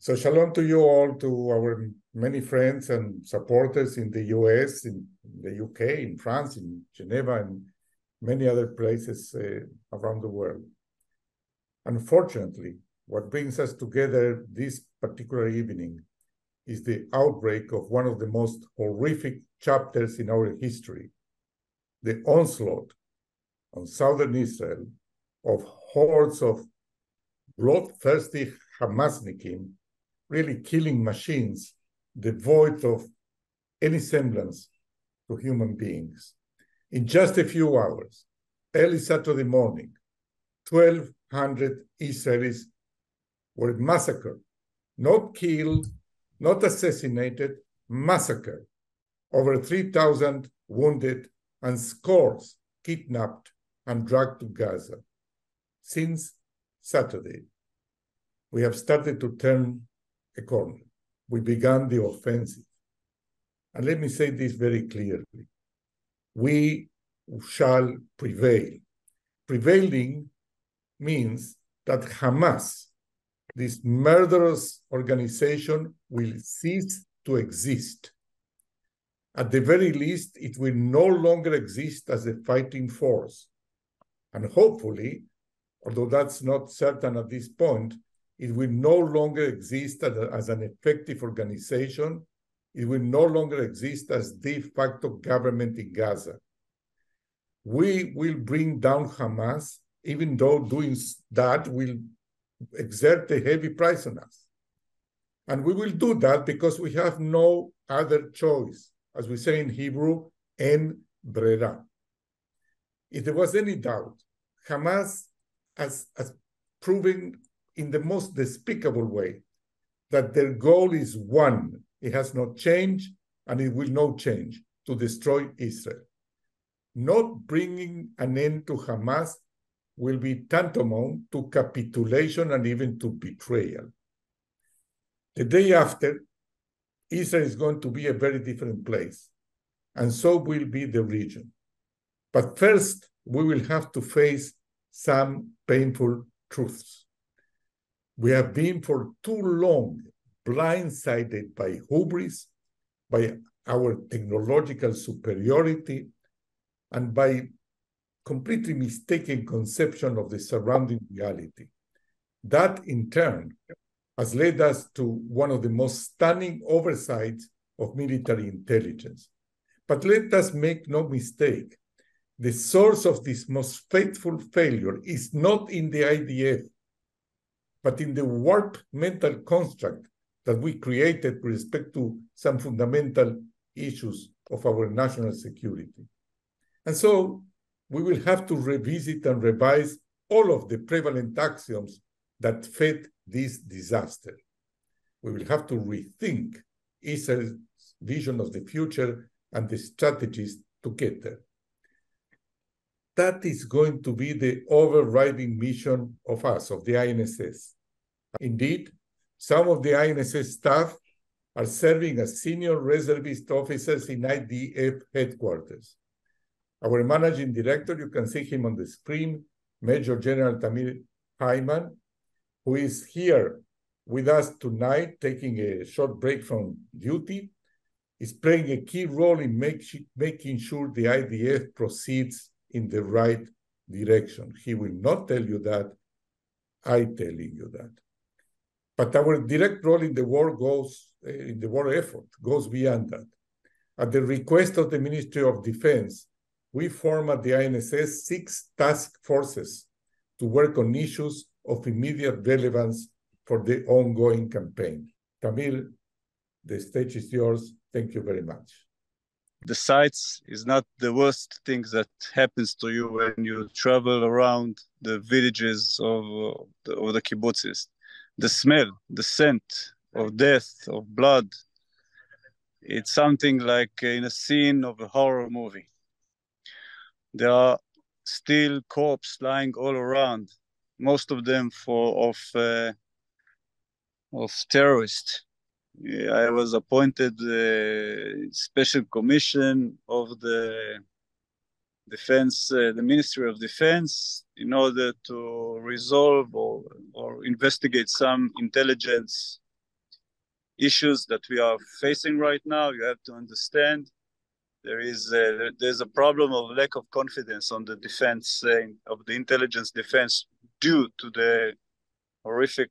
So shalom to you all, to our many friends and supporters in the US, in the UK, in France, in Geneva, and many other places around the world. Unfortunately, what brings us together this particular evening is the outbreak of one of the most horrific chapters in our history, the onslaught on southern Israel of hordes of bloodthirsty Hamasnikim, really killing machines devoid of any semblance to human beings. In just a few hours, early Saturday morning, 1,200 Israelis were massacred, not killed, not assassinated, massacred. Over 3,000 wounded and scores kidnapped and dragged to Gaza. Since Saturday, we have started to turn a corner. We began the offensive. And let me say this very clearly. We shall prevail. Prevailing means that Hamas, this murderous organization, will cease to exist. At the very least, it will no longer exist as a fighting force. And hopefully, although that's not certain at this point, it will no longer exist as an effective organization. It will no longer exist as de facto government in Gaza. We will bring down Hamas, even though doing that will exert a heavy price on us. And we will do that because we have no other choice. As we say in Hebrew, en brera. If there was any doubt, Hamas has proven in the most despicable way that their goal is one. It has not changed, and it will not change, to destroy Israel. Not bringing an end to Hamas will be tantamount to capitulation and even to betrayal. The day after, Israel is going to be a very different place, and so will be the region. But first, we will have to face some painful truths. We have been for too long blindsided by hubris, by our technological superiority, and by completely mistaken conception of the surrounding reality. That, in turn, has led us to one of the most stunning oversights of military intelligence. But let us make no mistake, the source of this most fateful failure is not in the IDF, but in the warped mental construct that we created with respect to some fundamental issues of our national security. And so we will have to revisit and revise all of the prevalent axioms that fed this disaster. We will have to rethink Israel's vision of the future and the strategies to get there. That is going to be the overriding mission of us, of the INSS. Indeed, some of the INSS staff are serving as senior reservist officers in IDF headquarters. Our managing director, you can see him on the screen, Major General Tamir Hyman, who is here with us tonight, taking a short break from duty, is playing a key role in making sure the IDF proceeds in the right direction. He will not tell you that, I'm telling you that. But our direct role in the war effort goes beyond that. At the request of the Ministry of Defense, we form at the INSS 6 task forces to work on issues of immediate relevance for the ongoing campaign. Tamir, the stage is yours. Thank you very much. The sights is not the worst thing that happens to you when you travel around the villages of the kibbutzes. The smell, the scent of death, of blood, it's something like in a scene of a horror movie. There are still corpses lying all around, most of them of terrorists. I was appointed special commission of the defense, the Ministry of Defense, in order to resolve or investigate some intelligence issues that we are facing right now. You have to understand there's a problem of lack of confidence on the defense, of the intelligence defense, due to the horrific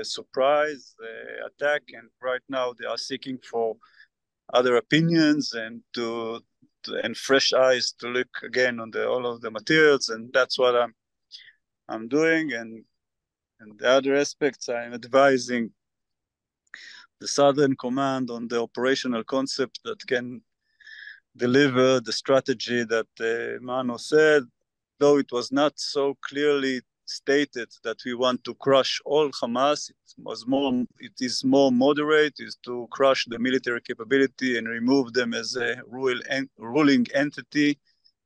surprise attack, and right now they are seeking for other opinions and and fresh eyes to look again on all of the materials, and that's what I'm doing. And the other aspects, I'm advising the Southern Command on the operational concept that can deliver the strategy that Mano said, though it was not so clearly stated that we want to crush all Hamas. It is more moderate, is to crush the military capability and remove them as a ruling entity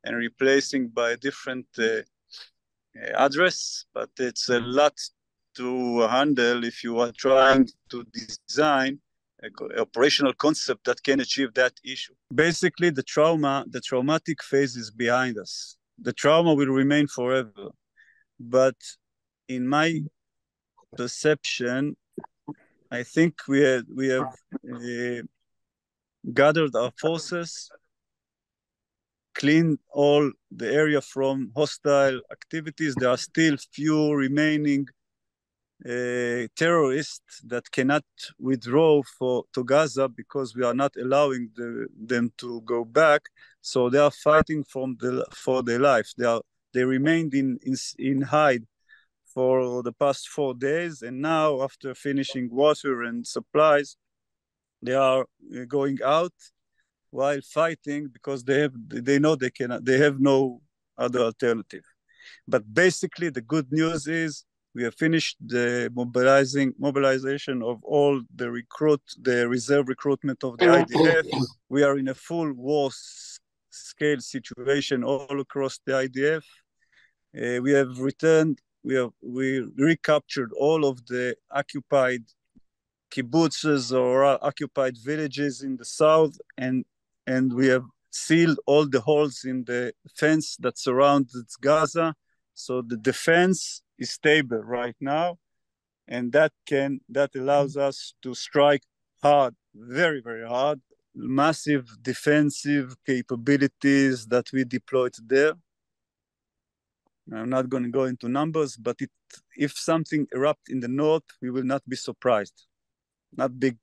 and replacing by a different address. But it's a lot to handle if you are trying to design an operational concept that can achieve that issue. Basically, the traumatic phase is behind us. The trauma will remain forever. But in my perception, I think we have gathered our forces, cleaned all the area from hostile activities. There are still few remaining terrorists that cannot withdraw to Gaza because we are not allowing them to go back. So they are fighting for their life. They remained in hide for the past 4 days, and now after finishing water and supplies, they are going out while fighting because they know they have no other alternative. But basically, the good news is we have finished the mobilization of all the reserve recruitment of the IDF. We are in a full war scale situation all across the IDF. We have returned. We recaptured all of the occupied kibbutzes or occupied villages in the south, and we have sealed all the holes in the fence that surrounds Gaza. So the defense is stable right now, and that allows us to strike hard, very, very hard, massive defensive capabilities that we deployed there. I'm not going to go into numbers, but if something erupts in the north, we will not be surprised. Not big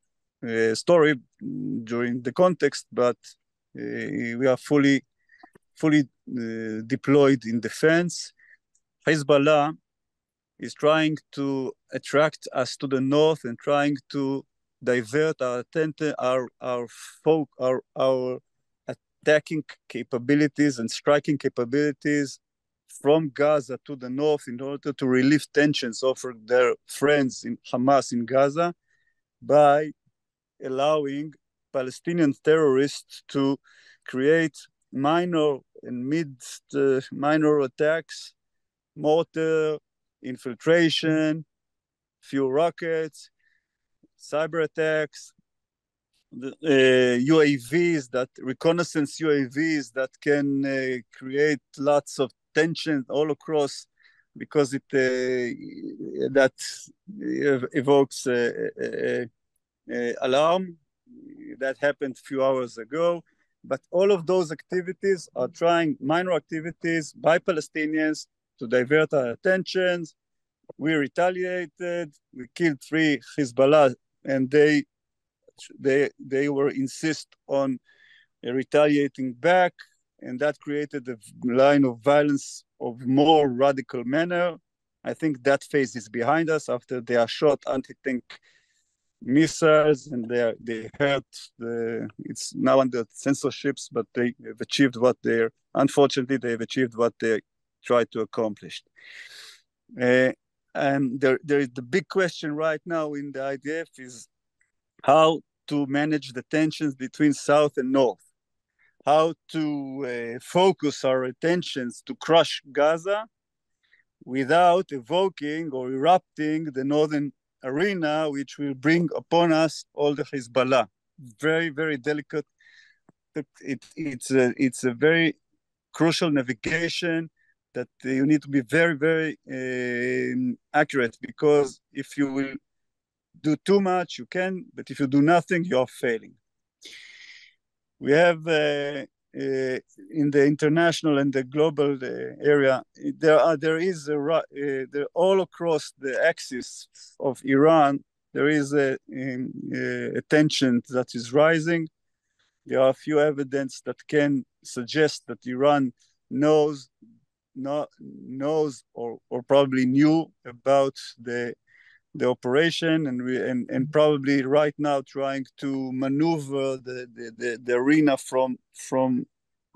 story during the context, but we are fully deployed in defense. Hezbollah is trying to attract us to the north and trying to divert our attention, our attacking capabilities and striking capabilities from Gaza to the north in order to relieve tensions over their friends in Hamas in Gaza by allowing Palestinian terrorists to create minor and minor attacks, mortar, infiltration, few rockets, cyber attacks, UAVs, reconnaissance UAVs that can create lots of tension all across, because that evokes alarm. That happened a few hours ago. But all of those activities are minor activities by Palestinians to divert our attentions. We retaliated. We killed 3 Hezbollah, and they were insist on retaliating back, and that created a line of violence of more radical manner. I think that phase is behind us after they are shot anti-tank missiles and they hurt it's now under censorships, but they have achieved unfortunately they've achieved what they tried to accomplish. And there is the big question right now in the IDF is how to manage the tensions between South and North, how to focus our attentions to crush Gaza without evoking or erupting the northern arena, which will bring upon us all the Hezbollah. Very, very delicate. It's a very crucial navigation that you need to be very, very accurate, because if you will do too much, you can, but if you do nothing, you are failing. We have in the international and the global area, there is all across the axis of Iran, there is a tension that is rising. There are a few evidence that can suggest that Iran knows or probably knew about the operation, and probably right now trying to maneuver the arena from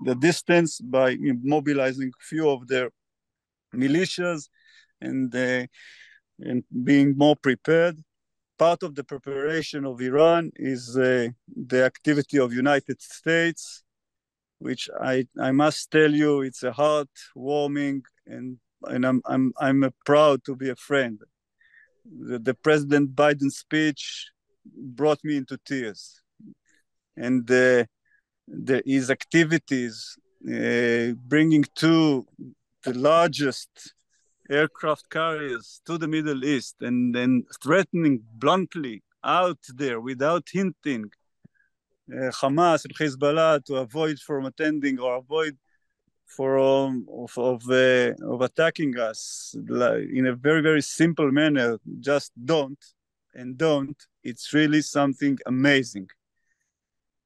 the distance by mobilizing a few of their militias and being more prepared. Part of the preparation of Iran is the activity of United States, which I must tell you, it's a heartwarming, and I'm proud to be a friend. The President Biden speech brought me into tears, and his activities bringing two the largest aircraft carriers to the Middle East, and then threatening bluntly out there without hinting Hamas and Hezbollah to avoid from attending or avoid of attacking us in a very, very simple manner. Just don't. It's really something amazing.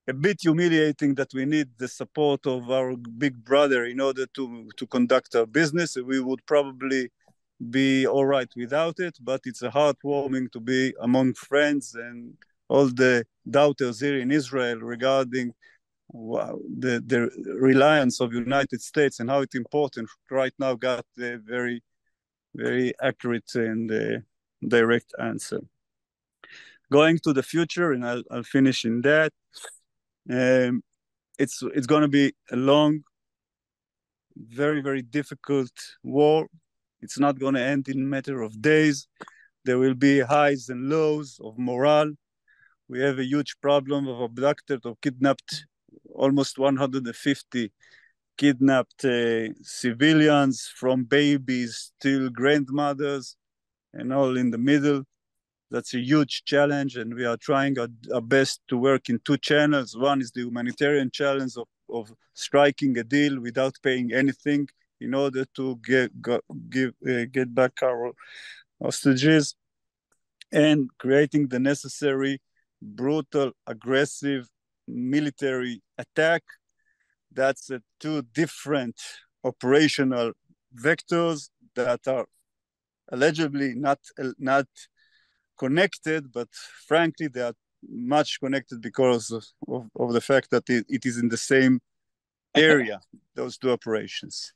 A bit humiliating that we need the support of our big brother in order to conduct our business. We would probably be all right without it, but it's a heartwarming to be among friends and all the doubters here in Israel regarding the reliance of United States and how it's important right now got a very, very accurate and direct answer. Going to the future, and I'll finish in that. It's going to be a long, very, very difficult war. It's not going to end in a matter of days. There will be highs and lows of morale. We have a huge problem of abducted or kidnapped, almost 150 kidnapped civilians, from babies till grandmothers and all in the middle. That's a huge challenge, and we are trying our best to work in two channels. One is the humanitarian challenge of striking a deal without paying anything in order to get back our hostages, and creating the necessary brutal, aggressive military attack. That's two different operational vectors that are allegedly not connected, but frankly, they are much connected because of the fact that it is in the same area, those two operations.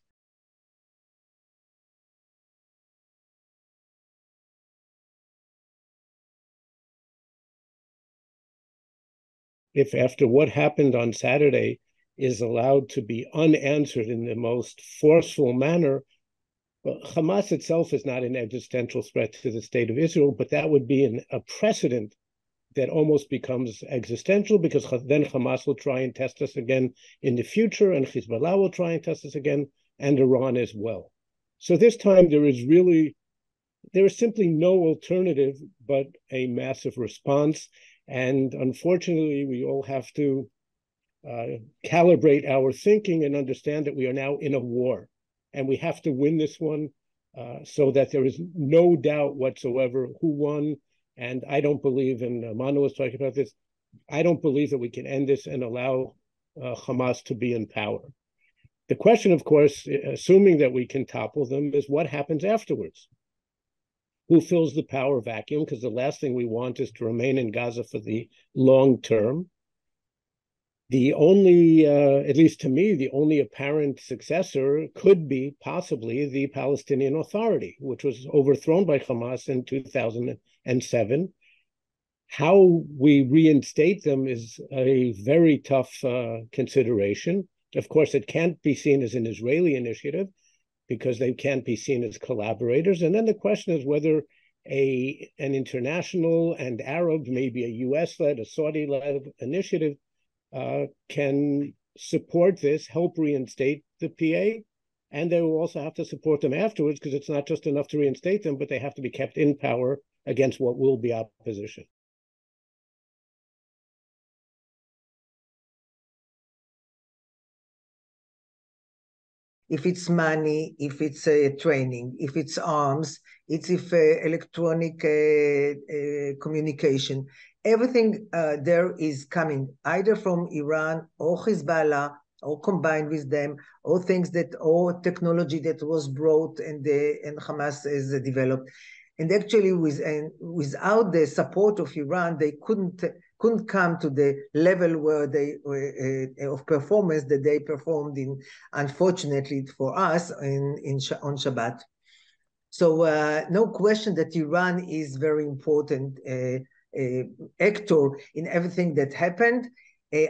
If after what happened on Saturday is allowed to be unanswered in the most forceful manner, well, Hamas itself is not an existential threat to the state of Israel, but that would be a precedent that almost becomes existential, because then Hamas will try and test us again in the future, and Hezbollah will try and test us again, and Iran as well. So this time there is simply no alternative but a massive response. And unfortunately, we all have to calibrate our thinking and understand that we are now in a war, and we have to win this one so that there is no doubt whatsoever who won. And I don't believe, and Manu was talking about this, I don't believe that we can end this and allow Hamas to be in power. The question, of course, assuming that we can topple them, is what happens afterwards? Who fills the power vacuum? Because the last thing we want is to remain in Gaza for the long term. The only, at least to me, the only apparent successor could be possibly the Palestinian Authority, which was overthrown by Hamas in 2007. How we reinstate them is a very tough consideration. Of course, it can't be seen as an Israeli initiative, because they can't be seen as collaborators. And then the question is whether an international and Arab, maybe a US-led, a Saudi-led initiative can support this, help reinstate the PA. And they will also have to support them afterwards, because it's not just enough to reinstate them, but they have to be kept in power against what will be opposition. If it's money, if it's training, if it's arms, it's if electronic communication, everything there is coming either from Iran or Hezbollah or combined with them, or things that, or technology that was brought and Hamas has developed. And actually, without the support of Iran, they couldn't come to the level where they of performance that they performed in, unfortunately for us, on Shabbat. So no question that Iran is very important actor in everything that happened.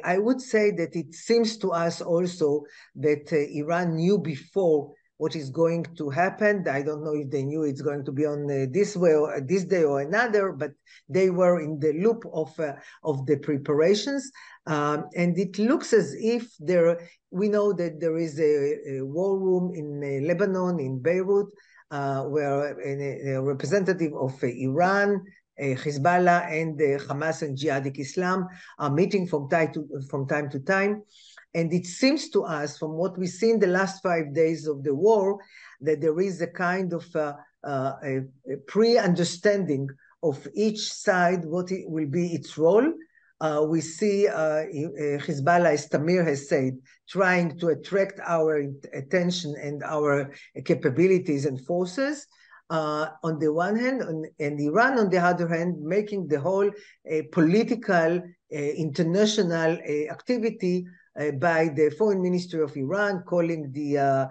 I would say that it seems to us also that Iran knew before what is going to happen. I don't know if they knew it's going to be on this way or this day or another, but they were in the loop of the preparations. And it looks as if we know that there is a war room in Lebanon, in Beirut, where a representative of Iran, Hezbollah, and Hamas and Jihadi Islam are meeting from time to time. And it seems to us, from what we see in the last 5 days of the war, that there is a kind of a pre-understanding of each side, what it will be its role. We see Hezbollah, as Tamir has said, trying to attract our attention and our capabilities and forces on the one hand, and Iran on the other hand, making the whole political international activity by the foreign ministry of Iran, calling the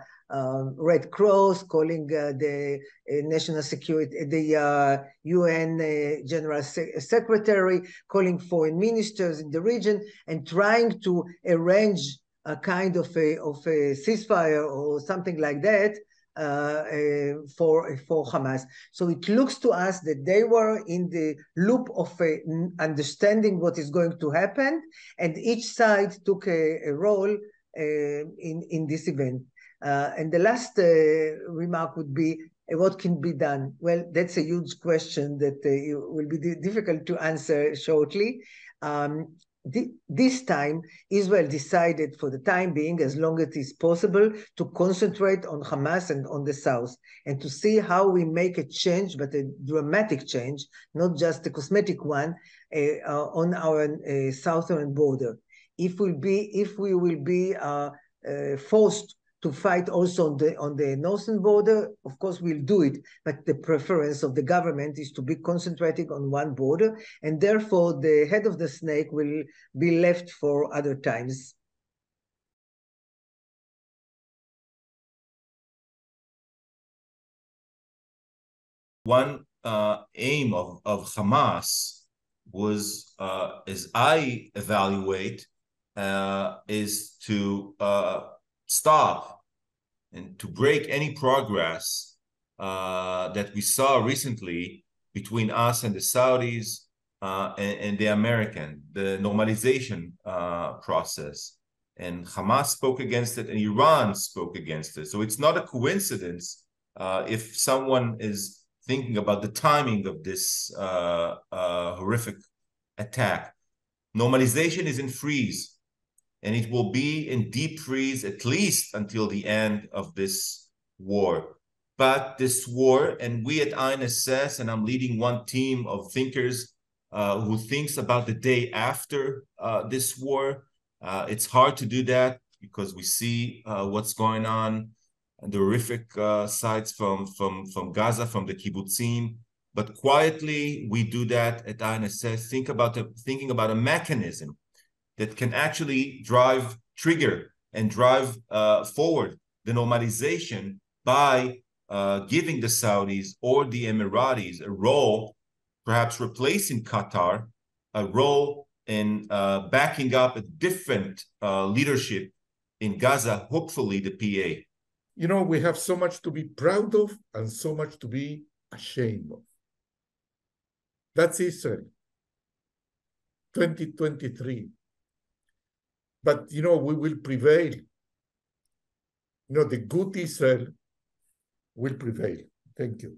Red Cross, calling the national security, the UN General Secretary, calling foreign ministers in the region, and trying to arrange a kind of a ceasefire or something like that for Hamas. So it looks to us that they were in the loop of understanding what is going to happen, and each side took a role in this event. And the last remark would be, what can be done? Well, that's a huge question that will be difficult to answer shortly. This time, Israel decided for the time being, as long as it is possible, to concentrate on Hamas and on the south, and to see how we make a change, but a dramatic change, not just a cosmetic one, on our southern border. If we will be forced to fight also on the northern border, of course we'll do it, but the preference of the government is to be concentrating on one border, and therefore the head of the snake will be left for other times. One aim of Hamas was, as I evaluate, is to stop and to break any progress that we saw recently between us and the Saudis and the normalization process. And Hamas spoke against it, and Iran spoke against it. So it's not a coincidence if someone is thinking about the timing of this horrific attack. Normalization is in freeze, and it will be in deep freeze at least until the end of this war. But this war, and we at INSS, and I'm leading one team of thinkers who thinks about the day after this war. It's hard to do that because we see what's going on, the horrific sights from Gaza, from the kibbutzim. But quietly, we do that at INSS, thinking about a mechanism that can actually trigger and drive forward the normalization by giving the Saudis or the Emiratis a role, perhaps replacing Qatar, a role in backing up a different leadership in Gaza, hopefully the PA. You know, we have so much to be proud of and so much to be ashamed of. That's Israel, 2023. But, you know, we will prevail. the good Israel will prevail. Thank you.